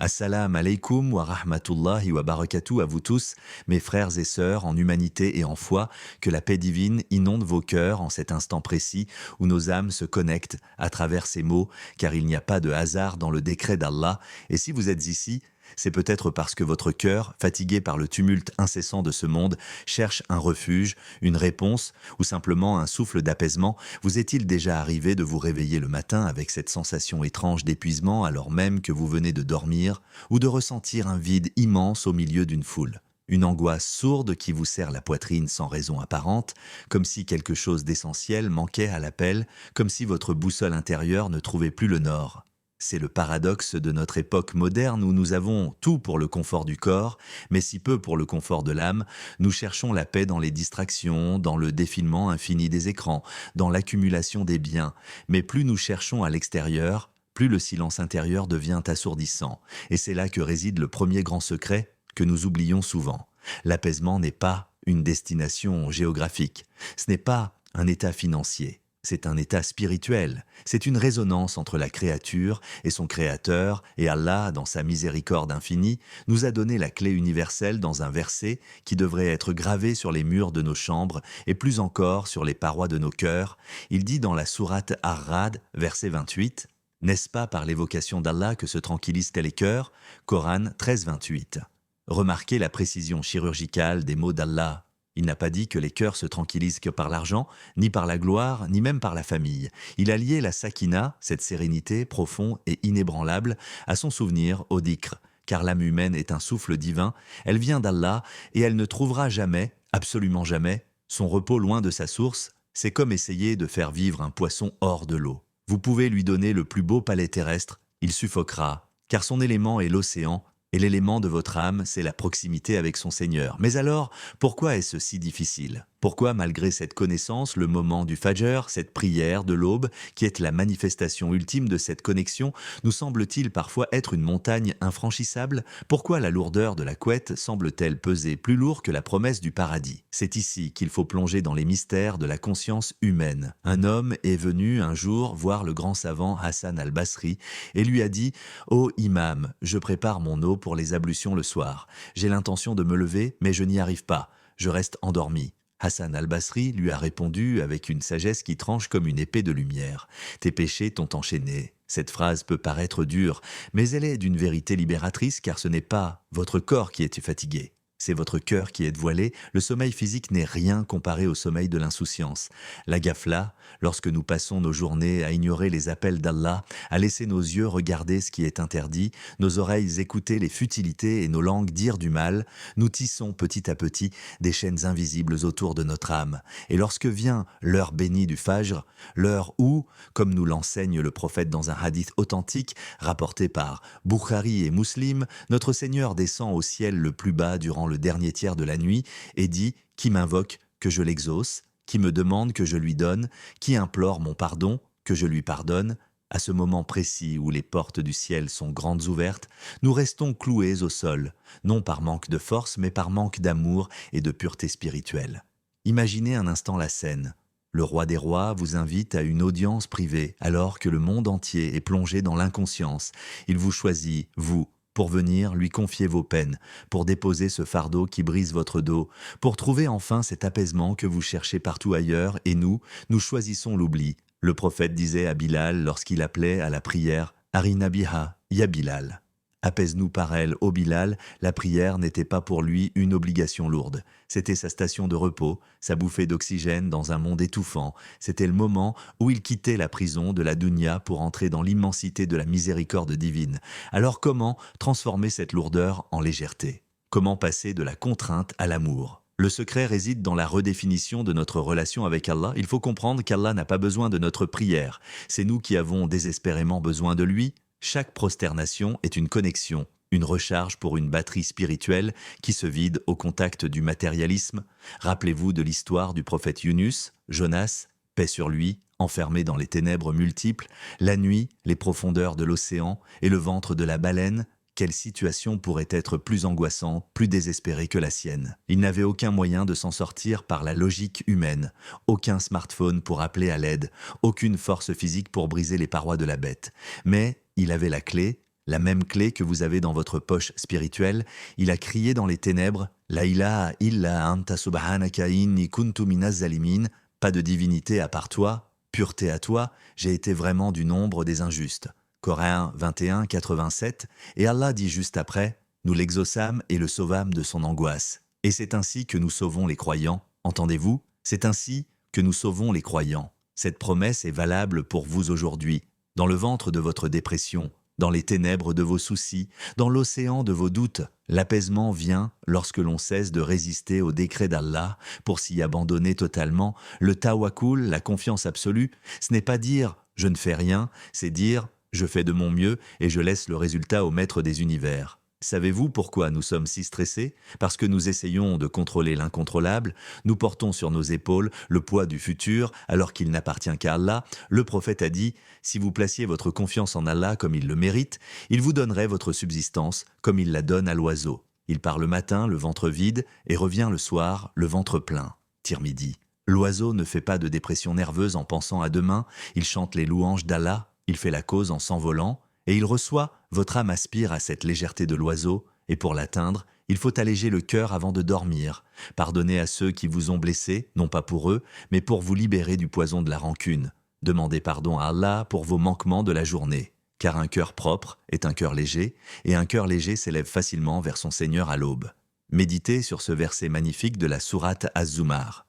Assalamu alaikum wa rahmatullahi wa barakatuh à vous tous, mes frères et sœurs en humanité et en foi, que la paix divine inonde vos cœurs en cet instant précis où nos âmes se connectent à travers ces mots, car il n'y a pas de hasard dans le décret d'Allah, et si vous êtes ici, c'est peut-être parce que votre cœur, fatigué par le tumulte incessant de ce monde, cherche un refuge, une réponse ou simplement un souffle d'apaisement. Vous est-il déjà arrivé de vous réveiller le matin avec cette sensation étrange d'épuisement alors même que vous venez de dormir ou de ressentir un vide immense au milieu d'une foule? Une angoisse sourde qui vous serre la poitrine sans raison apparente, comme si quelque chose d'essentiel manquait à l'appel, comme si votre boussole intérieure ne trouvait plus le nord. C'est le paradoxe de notre époque moderne où nous avons tout pour le confort du corps, mais si peu pour le confort de l'âme. Nous cherchons la paix dans les distractions, dans le défilement infini des écrans, dans l'accumulation des biens. Mais plus nous cherchons à l'extérieur, plus le silence intérieur devient assourdissant. Et c'est là que réside le premier grand secret que nous oublions souvent. L'apaisement n'est pas une destination géographique, ce n'est pas un état financier. C'est un état spirituel, c'est une résonance entre la créature et son créateur, et Allah, dans sa miséricorde infinie, nous a donné la clé universelle dans un verset qui devrait être gravé sur les murs de nos chambres et plus encore sur les parois de nos cœurs. Il dit dans la sourate Ar-Ra'd, verset 28, « N'est-ce pas par l'évocation d'Allah que se tranquillisent les cœurs ?» Coran 13, 28. Remarquez la précision chirurgicale des mots d'Allah. Il n'a pas dit que les cœurs se tranquillisent que par l'argent, ni par la gloire, ni même par la famille. Il a lié la sakina, cette sérénité profonde et inébranlable, à son souvenir au dhikr, car l'âme humaine est un souffle divin, elle vient d'Allah et elle ne trouvera jamais, absolument jamais, son repos loin de sa source. C'est comme essayer de faire vivre un poisson hors de l'eau. Vous pouvez lui donner le plus beau palais terrestre, il suffoquera, car son élément est l'océan, et l'élément de votre âme, c'est la proximité avec son Seigneur. Mais alors, pourquoi est-ce si difficile ? Pourquoi, malgré cette connaissance, le moment du Fajr, cette prière de l'aube, qui est la manifestation ultime de cette connexion, nous semble-t-il parfois être une montagne infranchissable ? Pourquoi la lourdeur de la couette semble-t-elle peser plus lourd que la promesse du paradis ? C'est ici qu'il faut plonger dans les mystères de la conscience humaine. Un homme est venu un jour voir le grand savant Hassan al-Basri et lui a dit « Ô imam, je prépare mon eau pour les ablutions le soir. J'ai l'intention de me lever, mais je n'y arrive pas. Je reste endormi. » Hassan al-Basri lui a répondu avec une sagesse qui tranche comme une épée de lumière. « Tes péchés t'ont enchaîné. » Cette phrase peut paraître dure, mais elle est d'une vérité libératrice car ce n'est pas votre corps qui est fatigué. C'est votre cœur qui est voilé, le sommeil physique n'est rien comparé au sommeil de l'insouciance. La ghafla, lorsque nous passons nos journées à ignorer les appels d'Allah, à laisser nos yeux regarder ce qui est interdit, nos oreilles écouter les futilités et nos langues dire du mal, nous tissons petit à petit des chaînes invisibles autour de notre âme. Et lorsque vient l'heure bénie du Fajr, l'heure où, comme nous l'enseigne le prophète dans un hadith authentique rapporté par Bukhari et Muslim, notre Seigneur descend au ciel le plus bas durant le dernier tiers de la nuit et dit « Qui m'invoque, que je l'exauce, qui me demande, que je lui donne, qui implore mon pardon, que je lui pardonne ?» À ce moment précis où les portes du ciel sont grandes ouvertes, nous restons cloués au sol, non par manque de force, mais par manque d'amour et de pureté spirituelle. Imaginez un instant la scène. Le roi des rois vous invite à une audience privée, alors que le monde entier est plongé dans l'inconscience. Il vous choisit, vous, pour venir lui confier vos peines, pour déposer ce fardeau qui brise votre dos, pour trouver enfin cet apaisement que vous cherchez partout ailleurs, et nous choisissons l'oubli. Le prophète disait à Bilal lorsqu'il appelait à la prière « Arina biha, ya Bilal ». Apaise-nous par elle, ô Bilal, la prière n'était pas pour lui une obligation lourde. C'était sa station de repos, sa bouffée d'oxygène dans un monde étouffant. C'était le moment où il quittait la prison de la dunya pour entrer dans l'immensité de la miséricorde divine. Alors comment transformer cette lourdeur en légèreté ? Comment passer de la contrainte à l'amour ? Le secret réside dans la redéfinition de notre relation avec Allah. Il faut comprendre qu'Allah n'a pas besoin de notre prière. C'est nous qui avons désespérément besoin de lui. Chaque prosternation est une connexion, une recharge pour une batterie spirituelle qui se vide au contact du matérialisme. Rappelez-vous de l'histoire du prophète Yunus, Jonas, paix sur lui, enfermé dans les ténèbres multiples, la nuit, les profondeurs de l'océan et le ventre de la baleine. Quelle situation pourrait être plus angoissante, plus désespérée que la sienne ? Il n'avait aucun moyen de s'en sortir par la logique humaine, aucun smartphone pour appeler à l'aide, aucune force physique pour briser les parois de la bête. Mais il avait la clé, La même clé que vous avez dans votre poche spirituelle, il a crié dans les ténèbres « La ilaha illa anta subhanaka inni kuntu minaz zalimin » Pas de divinité à part toi, pureté à toi, j'ai été vraiment du nombre des injustes. Coran 21, 87, et Allah dit juste après « Nous l'exaucâmes et le sauvâmes de son angoisse. » Et c'est ainsi que nous sauvons les croyants, entendez-vous? C'est ainsi que nous sauvons les croyants. Cette promesse est valable pour vous aujourd'hui, dans le ventre de votre dépression, dans les ténèbres de vos soucis, dans l'océan de vos doutes. L'apaisement vient lorsque l'on cesse de résister au décret d'Allah pour s'y abandonner totalement. Le tawakkul, la confiance absolue, ce n'est pas dire « je ne fais rien », c'est dire « je fais de mon mieux et je laisse le résultat au maître des univers ». Savez-vous pourquoi nous sommes si stressés? Parce que nous essayons de contrôler l'incontrôlable, nous portons sur nos épaules le poids du futur alors qu'il n'appartient qu'à Allah. Le prophète a dit « Si vous placiez votre confiance en Allah comme il le mérite, il vous donnerait votre subsistance comme il la donne à l'oiseau. Il part le matin, le ventre vide, et revient le soir, le ventre plein. » Tirmidhi. L'oiseau ne fait pas de dépression nerveuse en pensant à demain, il chante les louanges d'Allah, il fait la cause en s'envolant, et il reçoit, votre âme aspire à cette légèreté de l'oiseau, et pour l'atteindre, il faut alléger le cœur avant de dormir, pardonner à ceux qui vous ont blessé, non pas pour eux, mais pour vous libérer du poison de la rancune. Demandez pardon à Allah pour vos manquements de la journée, car un cœur propre est un cœur léger, et un cœur léger s'élève facilement vers son Seigneur à l'aube. Méditez sur ce verset magnifique de la sourate Az-Zumar.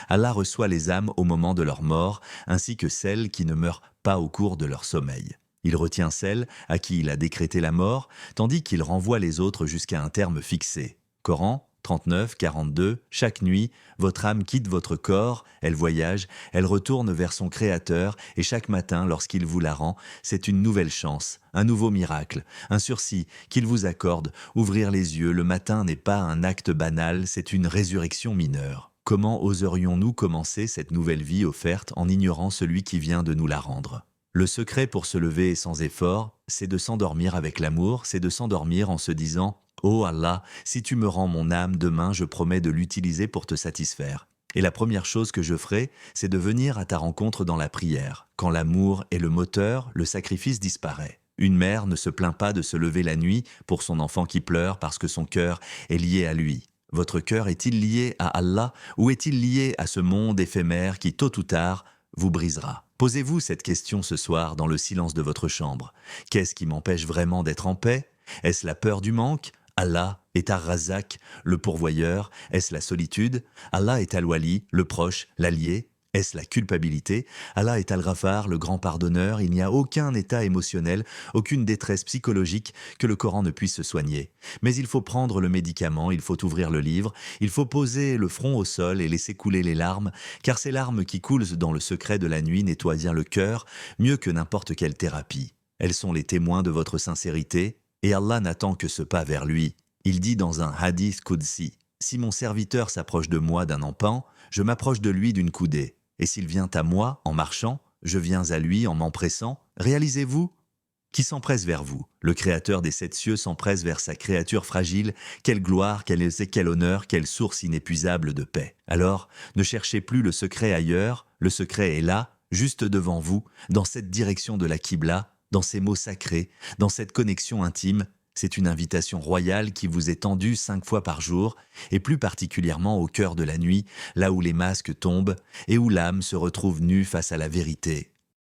Allah reçoit les âmes au moment de leur mort, ainsi que celles qui ne meurent pas au cours de leur sommeil. Il retient celles à qui il a décrété la mort, tandis qu'il renvoie les autres jusqu'à un terme fixé. Coran 39, 42, chaque nuit, votre âme quitte votre corps, elle voyage, elle retourne vers son Créateur, et chaque matin, lorsqu'il vous la rend, c'est une nouvelle chance, un nouveau miracle, un sursis qu'il vous accorde. Ouvrir les yeux le matin n'est pas un acte banal, c'est une résurrection mineure. Comment oserions-nous commencer cette nouvelle vie offerte en ignorant celui qui vient de nous la rendre? Le secret pour se lever sans effort, c'est de s'endormir avec l'amour, c'est de s'endormir en se disant « Oh Allah, si tu me rends mon âme demain, je promets de l'utiliser pour te satisfaire. » Et la première chose que je ferai, c'est de venir à ta rencontre dans la prière. Quand l'amour est le moteur, le sacrifice disparaît. Une mère ne se plaint pas de se lever la nuit pour son enfant qui pleure parce que son cœur est lié à lui. Votre cœur est-il lié à Allah ou est-il lié à ce monde éphémère qui, tôt ou tard, vous brisera? Posez-vous cette question ce soir dans le silence de votre chambre. Qu'est-ce qui m'empêche vraiment d'être en paix? Est-ce la peur du manque? Allah est Ar-Razzaq, le pourvoyeur. Est-ce la solitude? Allah est Al-Wali, le proche, l'allié. Est-ce la culpabilité? Allah est Al-Ghaffar, le grand pardonneur. Il n'y a aucun état émotionnel, aucune détresse psychologique que le Coran ne puisse se soigner. Mais il faut prendre le médicament, il faut ouvrir le livre, il faut poser le front au sol et laisser couler les larmes, car ces larmes qui coulent dans le secret de la nuit nettoient bien le cœur, mieux que n'importe quelle thérapie. Elles sont les témoins de votre sincérité, et Allah n'attend que ce pas vers lui. Il dit dans un hadith Qudsi, « Si mon serviteur s'approche de moi d'un empan, je m'approche de lui d'une coudée. Et s'il vient à moi en marchant, je viens à lui en m'empressant. Réalisez-vous? Qui s'empresse vers vous? Le Créateur des sept cieux s'empresse vers sa créature fragile. Quelle gloire, quel honneur, quelle source inépuisable de paix. Alors, ne cherchez plus le secret ailleurs, le secret est là, juste devant vous, dans cette direction de la Qibla, dans ces mots sacrés, dans cette connexion intime. C'est une invitation royale qui vous est tendue 5 fois par jour, et plus particulièrement au cœur de la nuit, là où les masques tombent et où l'âme se retrouve nue face à la vérité.